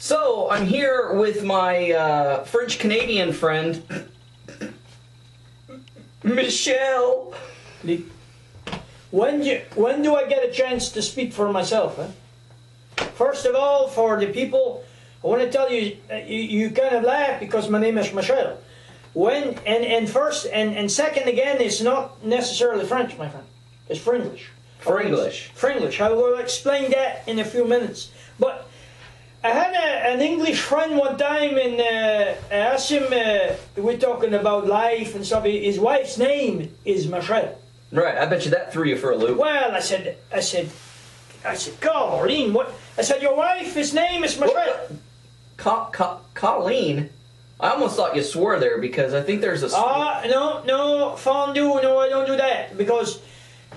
So, I'm here with my French-Canadian friend, Michele. When do I get a chance to speak for myself? First of all, for the people, I want to tell you, you kind of laugh because my name is Michele. First and second again, it's not necessarily French, my friend. It's Fringlish. Fringlish. Fringlish. I will explain that in a few minutes. But I had an English friend one time, and I asked him, we're talking about life and stuff. His wife's name is Michele. Right, I bet you that threw you for a loop. Well, I said, Colleen, what? I said, your wife's name is Michele. Colleen? I almost thought you swore there because I think there's a... No, fondue, no, I don't do that because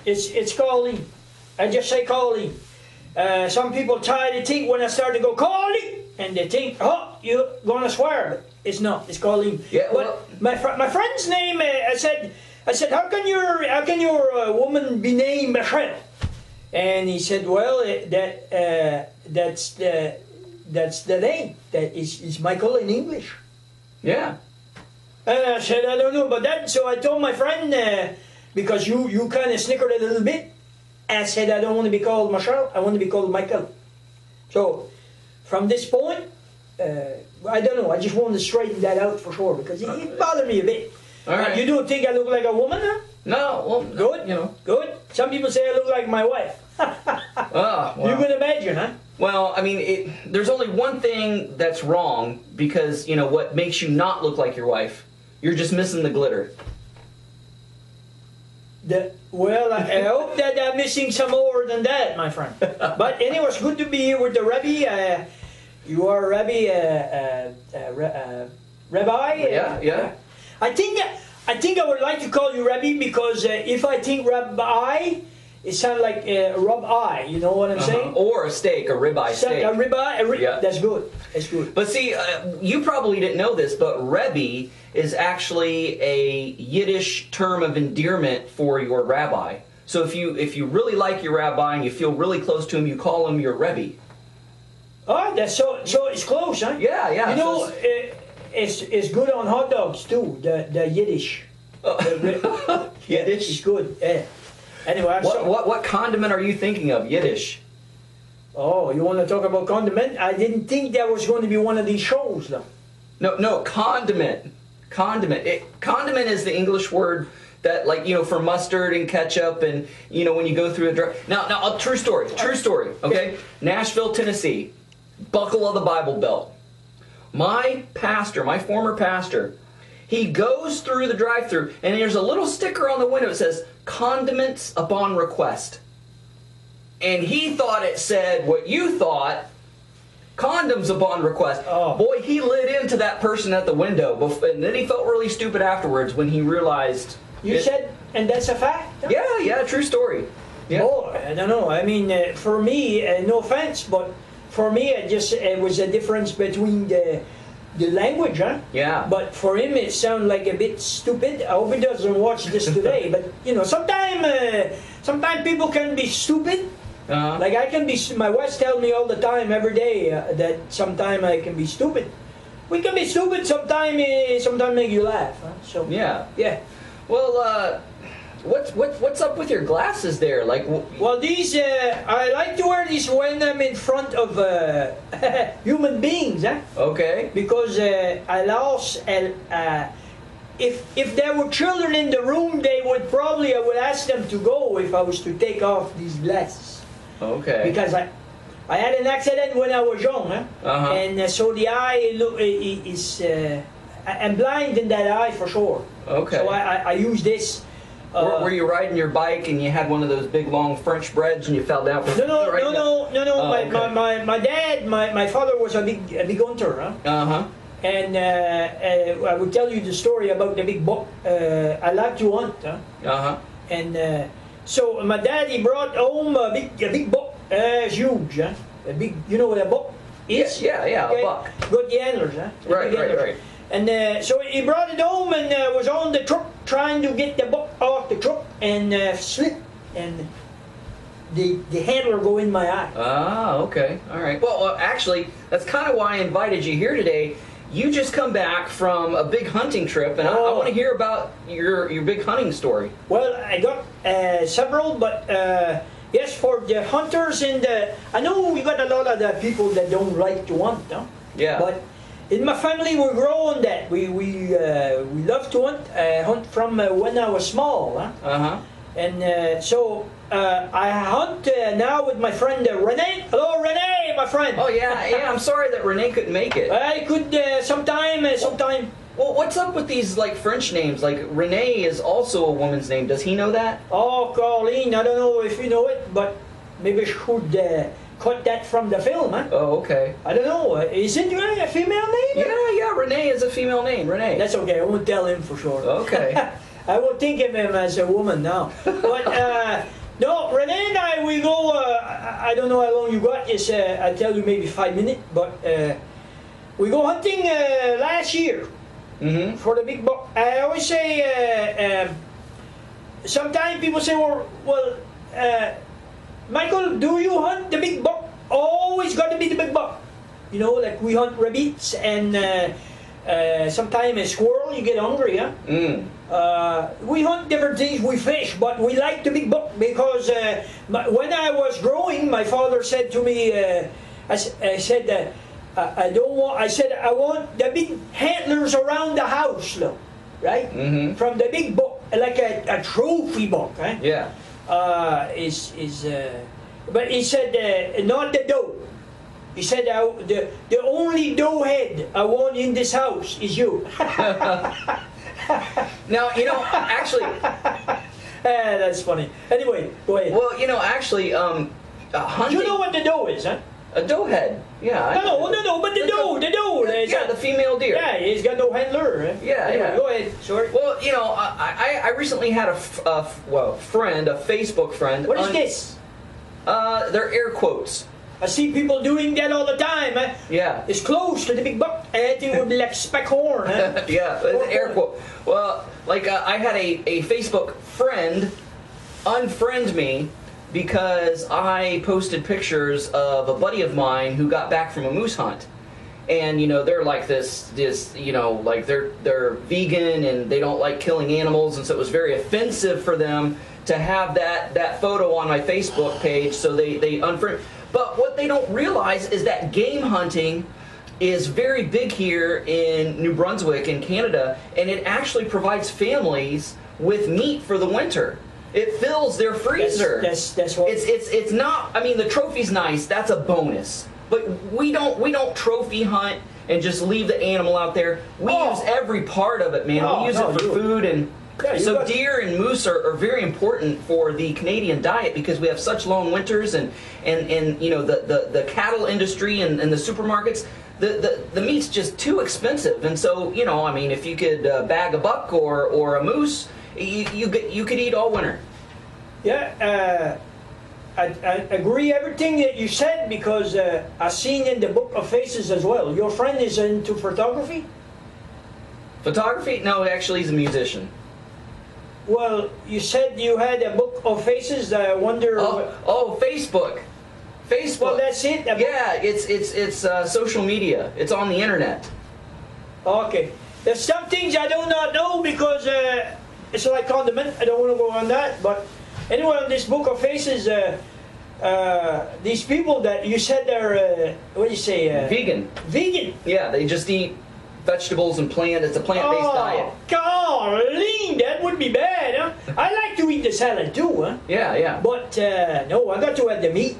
it's Colleen. I just say Colleen. Some people try to think when I start to go Colleen, and they think, oh, you're gonna swear, but it's not. It's Colleen. Yeah. Well, but my friend's name, I said, how can your woman be named Michele? And he said, well, that's the name. That is Michael in English. Yeah. And I said, I don't know about that. So I told my friend, because you kind of snickered a little bit. I said, I don't want to be called Michele, I want to be called Michael. So, from this point, I don't know, I just wanted to straighten that out for sure, because it bothered me a bit. All right. You don't think I look like a woman, huh? No, well, good, you know. Good. Some people say I look like my wife. Well. You can imagine, huh? Well, I mean, there's only one thing that's wrong, because, you know, what makes you not look like your wife? You're just missing the glitter. Well, I hope that I'm missing some more than that, my friend. But anyway, it's good to be here with the Rebbe. You are a Rebbe, Rabbi? Yeah. I think I would like to call you Rebbe because if I think Rabbi, it sounds like rub-eye, you know what I'm saying? Or a steak, a ribeye steak. A ribeye, yeah. That's good. That's good. But see, you probably didn't know this, but Rebbe is actually a Yiddish term of endearment for your rabbi. So if you really like your rabbi and you feel really close to him, you call him your Rebbe. Oh, that's so it's close, huh? Yeah. You know, it's good on hot dogs too. The Yiddish. Yiddish is good. Yeah. Anyway, what condiment are you thinking of? Yiddish. Oh, you want to talk about condiment? I didn't think that was going to be one of these shows, though. No, condiment. Condiment. Condiment is the English word that, like, you know, for mustard and ketchup, and you know when you go through a now, true story, okay? Nashville, Tennessee, buckle of the Bible Belt. My former pastor, he goes through the drive-thru, and there's a little sticker on the window that says condiments upon request. And he thought it said what you thought, condoms upon request. Oh. Boy, he lit into that person at the window, and then he felt really stupid afterwards when he realized... You said, and that's a fact? Huh? Yeah, true story. Yeah. Oh, I don't know. I mean, for me, no offense, but for me, it was a difference between the language, huh? Yeah. But for him, it sounded like a bit stupid. I hope he doesn't watch this today. But, you know, sometimes people can be stupid. Like I can be, my wife tells me all the time, every day, that sometimes I can be stupid. We can be stupid, sometimes make you laugh. Huh? So yeah. Well, what's up with your glasses there? Like, well, these I like to wear these when I'm in front of human beings, huh? Okay. Because I lost. If there were children in the room, I would ask them to go if I was to take off these glasses. Okay. Because I had an accident when I was young, huh? And so the eye is I'm blind in that eye for sure. Okay. So I use this. Were you riding your bike and you had one of those big long French breads and you fell down? No. Okay. My dad, my father was a big hunter, huh? And I will tell you the story about the big buck. I like to hunt, huh? And so my dad, he brought home a big buck. It's huge, huh? A big, you know what a buck is? Yeah, a buck. Good antlers, huh? Right. And so he brought it home and was on the truck trying to get the buck off the truck and slipped and the handler go in my eye. Ah, okay. All right. Well, actually, that's kind of why I invited you here today. You just come back from a big hunting trip, and I want to hear about your big hunting story. Well, I got several, but yes, for the hunters and I know we got a lot of the people that don't like to hunt, no? Yeah. But in my family, we grow on that. We love to hunt. Hunt from when I was small, huh? Uh-huh. And so I hunt now with my friend Renee. Hello, Renee, my friend. Oh yeah. I'm sorry that Renee couldn't make it. I could sometime. Well, what's up with these like French names? Like Renee is also a woman's name. Does he know that? Oh, Colleen, I don't know if you know it, but maybe I should cut that from the film, huh? Oh, okay. I don't know. Is it a female name? Yeah. Renee is a female name. Renee. That's okay. I won't tell him for sure. Okay. I will think of him as a woman now. But no, Renee and I, we go. I don't know how long you got. It's I tell you maybe 5 minutes. But we go hunting last year for the big buck. I always say. Sometimes people say, well, Michael, do you hunt the big buck? Always got to be the big buck. You know, like we hunt rabbits and sometimes a squirrel. You get hungry, huh? We hunt different things. We fish, but we like the big buck because when I was growing, my father said to me, I said, I don't want. I said I want the big antlers around the house, look, right? From the big buck, like a trophy buck, eh? Yeah. But he said not the doe. He said the only doe head I want in this house is you. Now actually. That's funny. Anyway, go ahead. Well, actually, hunting. You know what the doe is, huh? A doe head. Yeah. No, but the doe. Yeah, the female deer. Yeah, he's got no handler. Eh? Yeah, anyway, yeah. Go ahead. Sorry. Well, I recently had a Facebook friend. What is this? They're air quotes. I see people doing that all the time. Eh? Yeah. It's close to the big buck. I think it would be like speckhorn. Eh? Yeah, it's air quote. Well, like I had a Facebook friend unfriend me because I posted pictures of a buddy of mine who got back from a moose hunt. And they're like this like they're vegan and they don't like killing animals, and so it was very offensive for them to have that photo on my Facebook page, so they unfriend. But what they don't realize is that game hunting is very big here in New Brunswick in Canada, and it actually provides families with meat for the winter. It fills their freezer. That's what it's not. I mean, the trophy's nice. That's a bonus. But we don't trophy hunt and just leave the animal out there. We use every part of it, man. We use it for food and. Yeah, so deer and moose are very important for the Canadian diet because we have such long winters and the cattle industry and the supermarkets, the meat's just too expensive. And so, I mean, if you could bag a buck or a moose, you could eat all winter. Yeah, I agree everything that you said because I've seen in the Book of Faces as well. Your friend is into photography? Photography? No, actually he's a musician. Well, you said you had a Book of Faces. I wonder. Oh, Facebook. Well, that's it. Yeah, it's social media. It's on the internet. Okay. There's some things I do not know because it's like condiment. I don't want to go on that. But anyway, on this Book of Faces, these people that you said they're what do you say? Vegan. Vegan. Yeah, they just eat vegetables and it's a plant-based diet. Golly, that would be bad, huh? I like to eat the salad too, huh? Yeah. But no, I got to have the meat.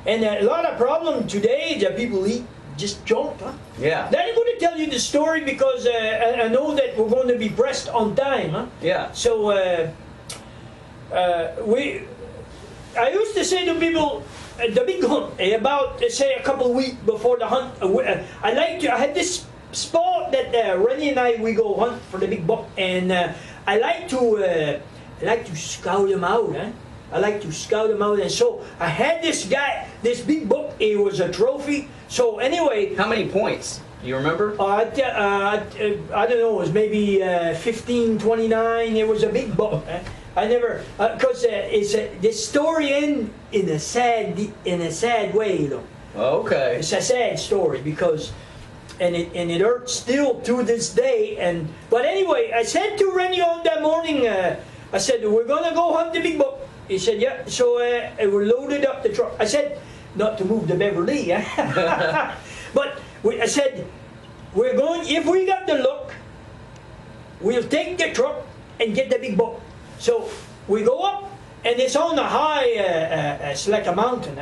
And a lot of problem today that people eat just junk, huh? Yeah. Then I'm going to tell you the story because I know that we're going to be pressed on time, huh? Yeah. So I used to say to people, the big hunt, about say a couple of weeks before the hunt, I had this spot that Rennie and we go hunt for the big buck, and I like to scout them out, huh? I like to scout them out, and so I had this guy, this big buck. It was a trophy. So anyway, how many points? Do you remember? I don't know. It was maybe 15, 29. It was a big buck. I never, because this story ends in a sad way, you know. Okay. It's a sad story because, and it hurts still to this day. But anyway, I said to Rennie on that morning, I said, we're gonna go hunt the big buck. He said, yeah. So we loaded up the truck. I said, not to move to Beverly, but I said, we're going. If we got the luck, we'll take the truck and get the big buck. So we go up, and it's on a high, it's like a mountain,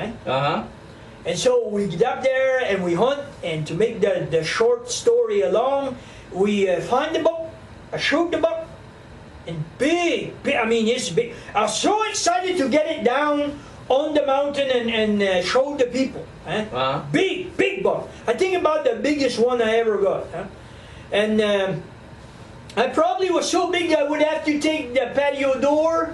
And so we get up there and we hunt. And to make the short story along, we find the buck, shoot the buck, and big. I mean, it's big. I was so excited to get it down on the mountain and show the people. Big buck. I think about the biggest one I ever got. And I probably was so big I would have to take the patio door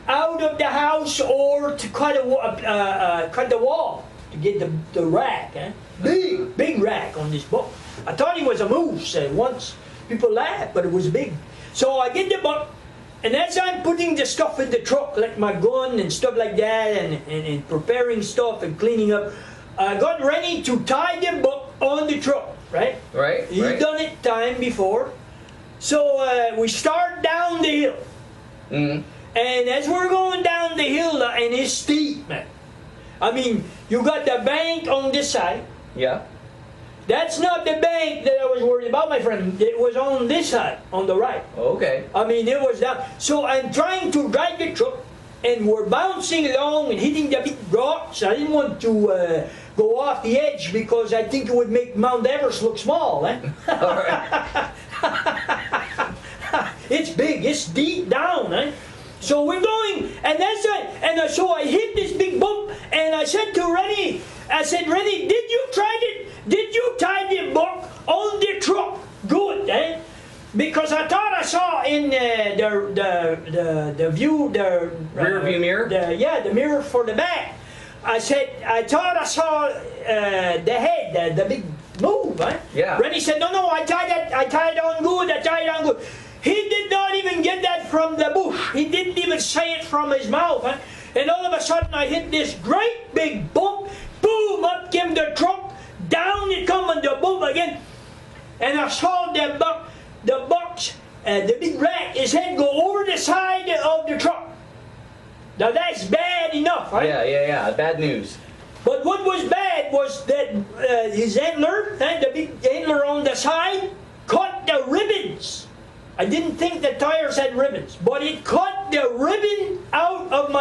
out of the house or to cut the wall to get the rack. Big rack on this buck. I thought he was a moose once. People laughed, but it was big. So I get the buck, and as I'm putting the stuff in the truck, like my gun and stuff like that, and preparing stuff and cleaning up, I got ready to tie the buck on the truck, right? Right. He's done it time before. So we start down the hill. And as we're going down the hill, and it's steep, man. I mean, you got the bank on this side. Yeah. That's not the bank that I was worried about, my friend. It was on this side, on the right. Okay. I mean, it was down. So I'm trying to drive the truck, and we're bouncing along and hitting the big rocks. I didn't want to go off the edge because I think it would make Mount Everest look small. All right. It's big. It's deep down. So we're going, and so I hit this big bump, and I said to Rennie, Rennie, did you tie the buck on the truck? Good, Because I thought I saw in the view, the rear view mirror. The mirror for the back. I thought I saw the head, the big move. Yeah. Rennie said, no, I tied on good. He did not even get that from the bush. He didn't even say it from his mouth. And all of a sudden I hit this great big bump. Boom, up came the truck. Down it come on the bump again. And I saw the big rat, his head go over the side of the truck. Now that's bad enough, right? Yeah. Bad news. But what was bad was that his antler, the big antler on the side, caught the ribbons. I didn't think the tires had ribbons, but it caught the ribbon out of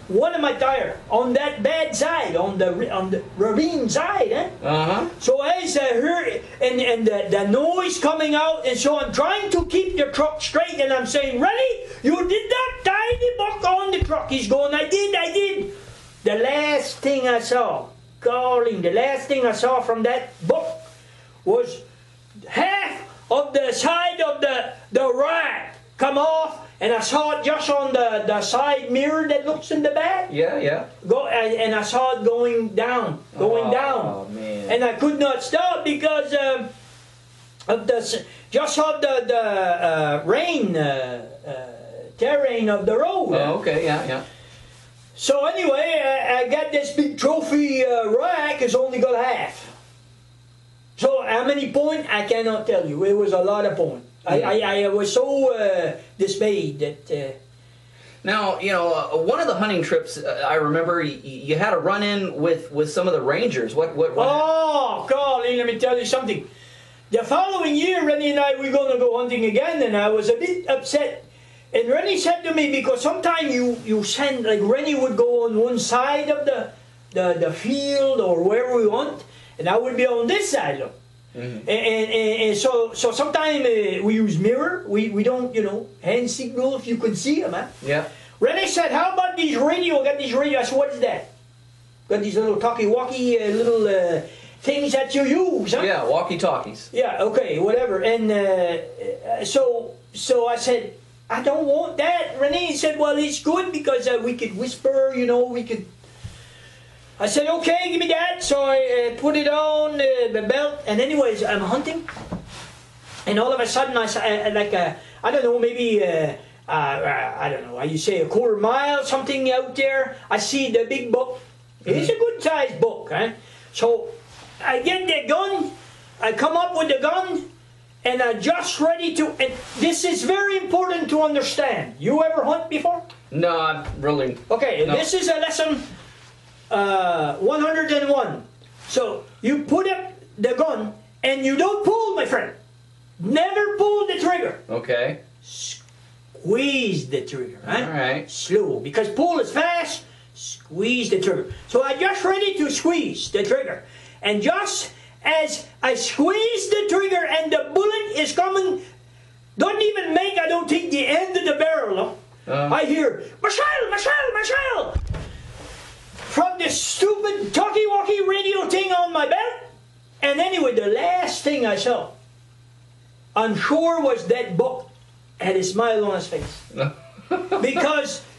one of my tires on that bad side, on the ravine side. So as I heard and the noise coming out, and so I'm trying to keep the truck straight, and I'm saying, Rennie, you did not tie the buck on the truck. He's going, I did. The last thing I saw from that buck was half of the side of the rack come off, and I saw it just on the side mirror that looks in the back. Yeah. And I saw it going down. Oh, man. And I could not stop because of the rain, terrain of the road. Oh, okay, yeah. So anyway, I got this big trophy rack. It's only got half. So how many points? I cannot tell you. It was a lot of points. I was so dismayed that... Now, one of the hunting trips, I remember you had a run-in with some of the rangers. What? Oh, golly, let me tell you something. The following year, Rennie and I were going to go hunting again, and I was a bit upset. And Rennie said to me, because sometimes you send, like Rennie would go on one side of the field or wherever we hunt, and I would be on this side of it. And so sometimes we use mirror. We don't, hand signal if you can see them. Yeah. Rennie said, how about these radio? Got these radio. I said, what is that? Got these little talkie-walkie little things that you use. Yeah, walkie-talkies. Yeah, okay, whatever. And so I said, I don't want that. Rennie said, well, it's good because we could whisper, we could... I said, okay, give me that. So I put it on the belt. And anyways, I'm hunting. And all of a sudden, I don't know, maybe I don't know, you say a quarter mile, something out there. I see the big buck. It's a good sized buck. So I get the gun, I come up with the gun, and I'm just ready to, and this is very important to understand. You ever hunt before? No, I'm really... Okay, no. This is a lesson 101. So you put up the gun, and you don't pull, my friend. Never pull the trigger. Okay. Squeeze the trigger. All right. Slow, because pull is fast. Squeeze the trigger. So I'm just ready to squeeze the trigger. And just as I squeeze the trigger and the bullet is coming, don't even make, I don't think, the end of the barrel. I hear, Michele, Michele, Michele! From this stupid talkie-walkie radio thing on my belt. And anyway, the last thing I saw, I'm sure, was that buck had a smile on his face.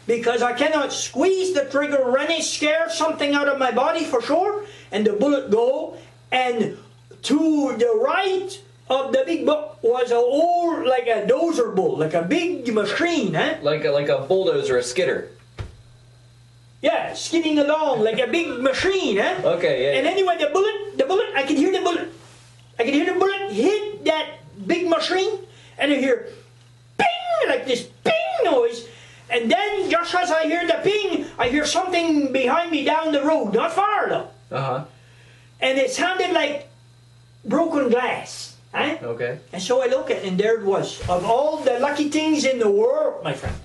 Because I cannot squeeze the trigger, really scare something out of my body for sure, and the bullet go, and to the right of the big buck was a old, like a dozer bull, like a big machine, Like a bulldozer, a skidder. Yeah, skidding along like a big machine, Okay, yeah. And anyway, the bullet, I can hear the bullet. I can hear the bullet hit that big machine, and I hear ping, like this ping noise. And then, just as I hear the ping, I hear something behind me down the road, not far though. And it sounded like broken glass, Okay. And so I look at it, and there it was. Of all the lucky things in the world, my friend,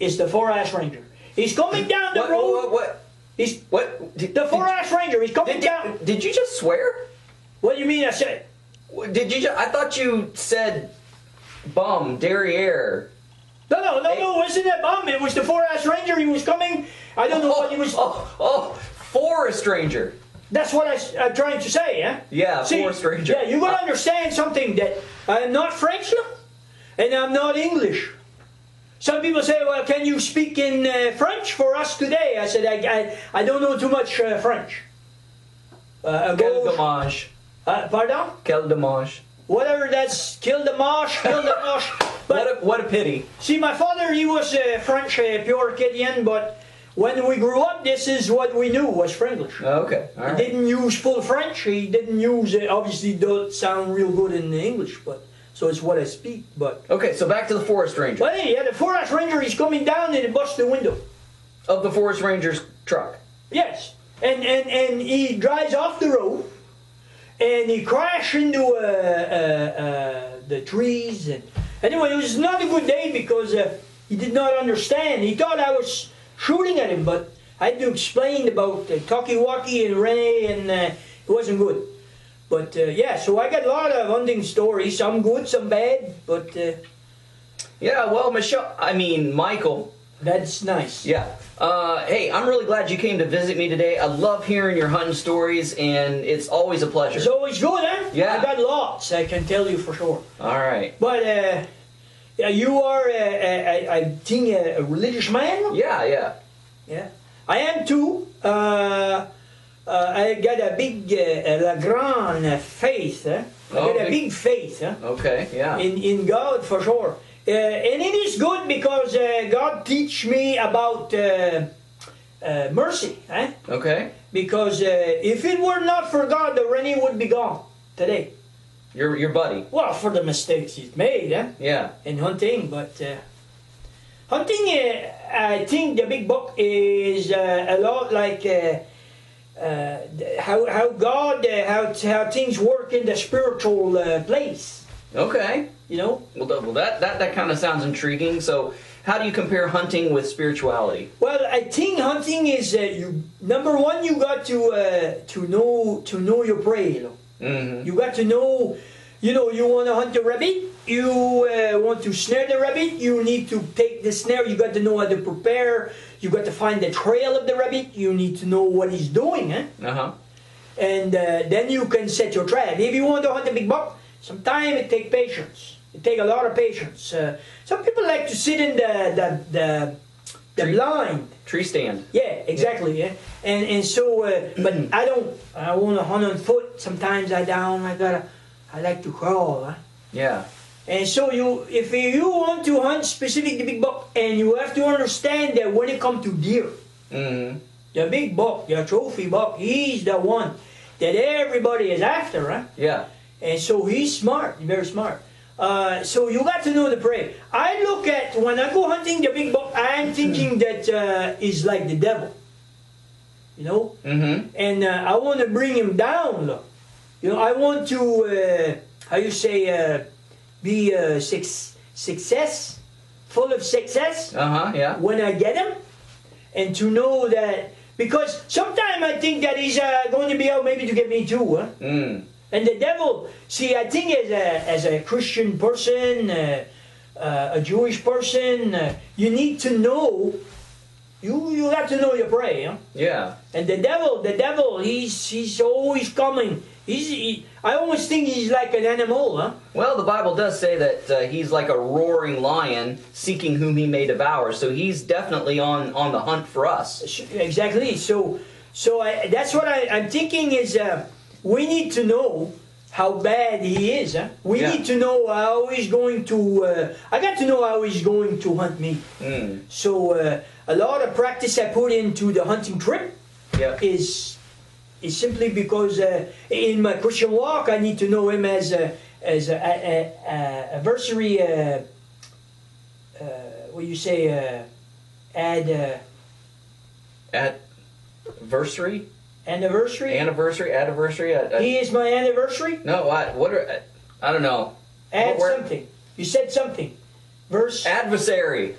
is the 4-Ass Ranger. He's coming down the road. What? He's What? the 4-Ass Ranger. He's coming down. Did you just swear? What do you mean I said? Did you? I thought you said bum, derriere. No, it wasn't a bum. It was the 4-Ass Ranger. He was coming. I don't know what he was. Forest Ranger. That's what I'm trying to say, Yeah, See, Forest Ranger. Yeah, you gotta understand something, that I'm not French now, and I'm not English. Some people say, well, can you speak in French for us today? I said, I don't know too much French. Quel dommage. Pardon? Quel dommage. Whatever that's, kill the mosh. But what a pity. See, my father, he was French, pure Acadian, but when we grew up, this is what we knew was French. Okay, all right. He didn't use full French. He didn't use, obviously, don't sound real good in English, but so it's what I speak. But okay, so back to the Forest Ranger. Well, yeah, the 4-Ass Ranger, he's coming down and he busts the window of the Forest Ranger's truck. Yes, and he drives off the road, and he crashed into the trees. And anyway, it was not a good day because he did not understand. He thought I was shooting at him, but I had to explain about talkie-walkie and Rene, and it wasn't good. But yeah, so I got a lot of hunting stories, some good, some bad, but... yeah, well, Michael. That's nice. Yeah. Hey, I'm really glad you came to visit me today. I love hearing your hunting stories, and it's always a pleasure. It's always good, huh? Yeah. I got lots, I can tell you for sure. All right. But yeah, you are, I think, a religious man? Yeah. Yeah. I am too. I got a big, la grande faith. I got a big faith. Okay, yeah. In God, for sure. And it is good because God teach me about mercy. Okay. Because if it were not for God, the Rene would be gone today. Your buddy. Well, for the mistakes he's made, Yeah. in hunting, but hunting, I think the big buck is a lot like how God, how things work in the spiritual place. Okay. You know. Well, that kind of sounds intriguing. So, how do you compare hunting with spirituality? Well, I think hunting is number one. You got to know your prey. You know. Mm-hmm. You got to know. You know, you want to hunt a rabbit. You want to snare the rabbit. You need to take the snare. You got to know how to prepare. You got to find the trail of the rabbit. You need to know what he's doing, And then you can set your trap. If you want to hunt a big buck, sometimes it takes patience. It takes a lot of patience. Some people like to sit in the blind. Tree stand. Yeah, exactly. Yeah. And so, but I don't. I want to hunt on foot. Sometimes I like to crawl. Yeah. And so if you want to hunt specific the big buck, and you have to understand that when it comes to deer, the big buck, the trophy buck, he's the one that everybody is after, huh? Yeah. And so he's smart, very smart. So you got to know the prey. I look at, when I go hunting the big buck, I'm thinking that is like the devil. You know? And I want to bring him down, look. You know, I want to, how you say, be success, full of success yeah. when I get him. And to know that, because sometimes I think that he's going to be out maybe to get me too, huh? And the devil, see, I think as a Christian person, a Jewish person, you need to know, you have to know your prey, huh? Yeah. And the devil, he's always coming. I always think he's like an animal, huh? Well, the Bible does say that he's like a roaring lion seeking whom he may devour. So he's definitely on the hunt for us. Exactly. So that's what I'm thinking is we need to know how bad he is. Huh? We need to know how he's going to... I got to know how he's going to hunt me. So a lot of practice I put into the hunting trip is simply because in my Christian walk I need to know him as a adversary. What do you say? Adversary. Anniversary. Anniversary. He is my anniversary. No, I don't know. Add something. You said something. Verse. Adversary.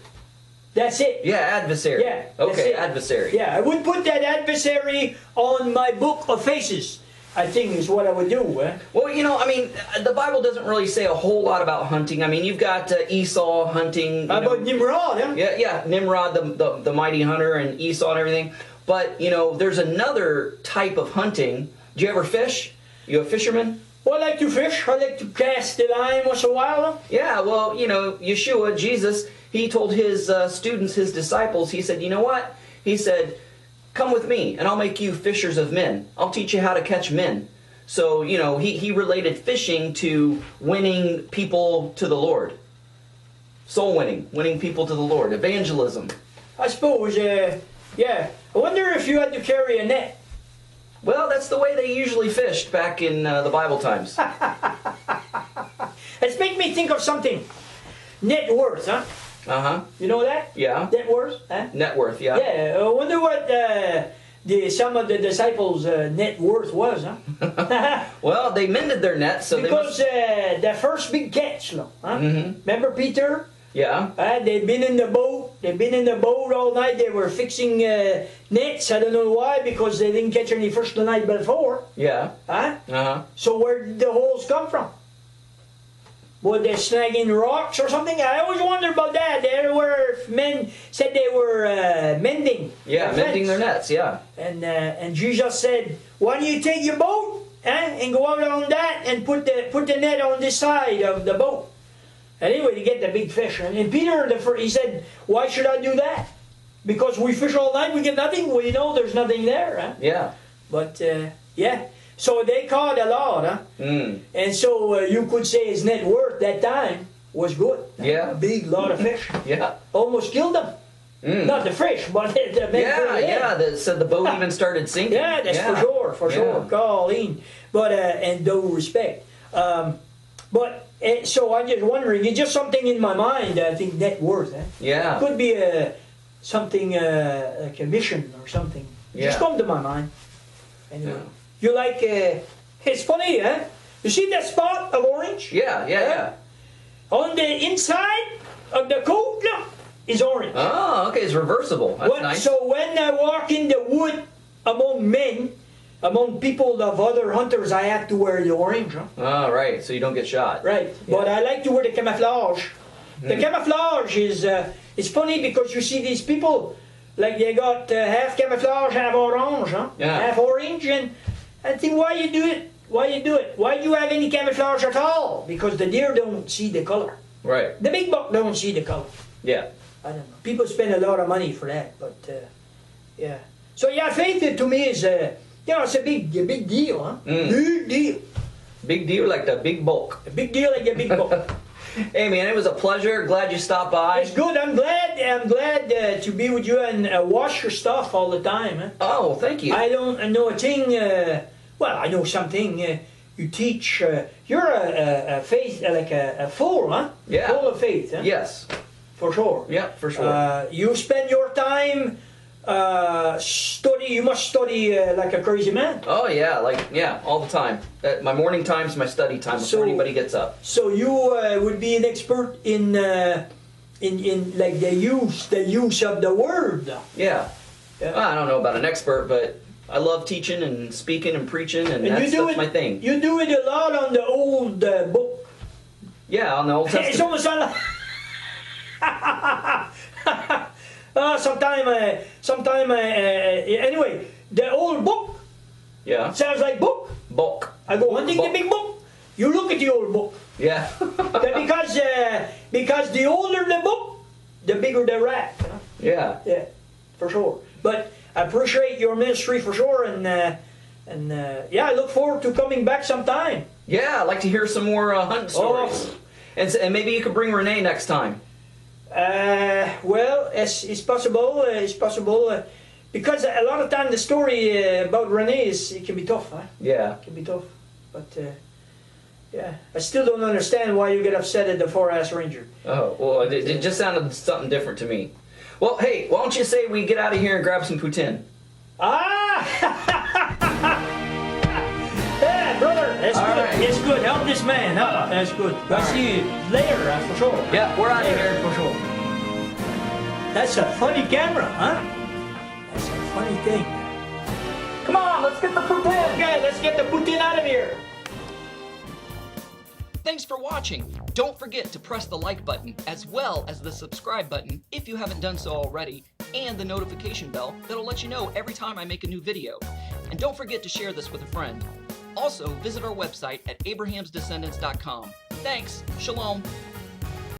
That's it. Yeah, adversary. Yeah. Okay, adversary. Yeah, I would put that adversary on my book of faces. I think is what I would do. Well, you know, I mean, the Bible doesn't really say a whole lot about hunting. I mean, you've got Esau hunting. How about Nimrod? Huh? Yeah, Nimrod, the mighty hunter, and Esau and everything. But, you know, there's another type of hunting. Do you ever fish? You a fisherman? Well, I like to fish. I like to cast the line once in a while. Huh? Yeah, well, you know, Yeshua, Jesus, he told his students, his disciples, he said, you know what? He said, come with me, and I'll make you fishers of men. I'll teach you how to catch men. So, you know, he related fishing to winning people to the Lord. Soul winning people to the Lord. Evangelism. I suppose, yeah. I wonder if you had to carry a net. Well, that's the way they usually fished back in the Bible times. It's made me think of something. Net worth, huh? You know that? Yeah. Net worth, huh? Net worth, yeah. Yeah, I wonder what some of the disciples' net worth was, huh? Well, they mended their nets, so because the first big catch, huh? Remember Peter? Yeah. They've been in the boat. They've been in the boat all night. They were fixing nets. I don't know why, because they didn't catch any fish the night before. Yeah. So where did the holes come from? Were they snagging rocks or something? I always wonder about that. There were men said they were mending. Yeah, mending their nets. Yeah. And Jesus said, "Why don't you take your boat and go out on that and put the net on this side of the boat?" Anyway, to get the big fish. And Peter, he said, "Why should I do that? Because we fish all night, we get nothing. Well, you know, there's nothing there." Huh? Yeah. But yeah. So they caught a lot, huh? And so you could say his net worth that time was good. Yeah. A big lot of fish. Yeah. Almost killed them. Not the fish, but the men. So the boat even started sinking. Yeah, that's for sure. Colleen. But in due respect. So I'm just wondering, it's just something in my mind, I think, net worth. Eh? Yeah. It could be something like a mission or something. Just come to my mind. Anyway. Yeah. You like, it's funny, huh? You see that spot of orange? Yeah. On the inside of the coat, look, is orange. Oh, okay, it's reversible. That's nice. So when I walk in the wood among men, among people of other hunters, I have to wear the orange. Huh? Oh, right, so you don't get shot. Right, but I like to wear the camouflage. The camouflage is, it's funny because you see these people, like they got half camouflage, half orange, huh? Yeah. Half orange, and I think, why you do it? Why do you have any camouflage at all? Because the deer don't see the color. Right. The big buck don't see the color. Yeah. I don't know. People spend a lot of money for that, but yeah. So yeah, faith to me is, it's a big deal, huh? Big deal. Big deal like the big bulk. A big deal like a big buck. Hey man, it was a pleasure. Glad you stopped by. It's good. I'm glad to be with you and wash your stuff all the time. Huh? Oh, thank you. I don't know a thing. Well, I know something. You teach. You're a faith, like a full, huh? Yeah. Full of faith. Huh? Yes. For sure. Yeah, for sure. You spend your time study. You must study like a crazy man. Oh yeah, all the time. My morning time's my study time before anybody gets up. So you would be an expert in like the use of the word. Yeah. I don't know about an expert, but I love teaching and speaking and preaching, and that's my thing. You do it a lot on the old book. Yeah, on the Old Testament. It's almost like. Anyway, the old book. Yeah. Sounds like book. Book. I go hunting the big book. You look at the old book. Yeah. because the older the book, the bigger the rat. Yeah. Yeah, for sure. But I appreciate your ministry for sure, and yeah, I look forward to coming back sometime. Yeah, I'd like to hear some more hunting stories. Oh. And maybe you could bring Renee next time. Well, it's possible. Because a lot of time the story about Renee it can be tough, huh? Yeah. It can be tough. But yeah, I still don't understand why you get upset at the 4-ass ranger. Oh, well, it just sounded something different to me. Well, hey, why don't you say we get out of here and grab some poutine? Ah! Yeah, brother, that's All good. right. It's good. Help this man. Huh? That's good. I'll see you later, for sure. Yeah, we're out of here. For sure. That's a funny camera, huh? That's a funny thing. Come on, let's get the poutine. Okay, let's get the poutine out of here. Thanks for watching. Don't forget to press the like button as well as the subscribe button if you haven't done so already, and the notification bell that'll let you know every time I make a new video. And don't forget to share this with a friend. Also, visit our website at abrahamsdescendants.com. Thanks. Shalom.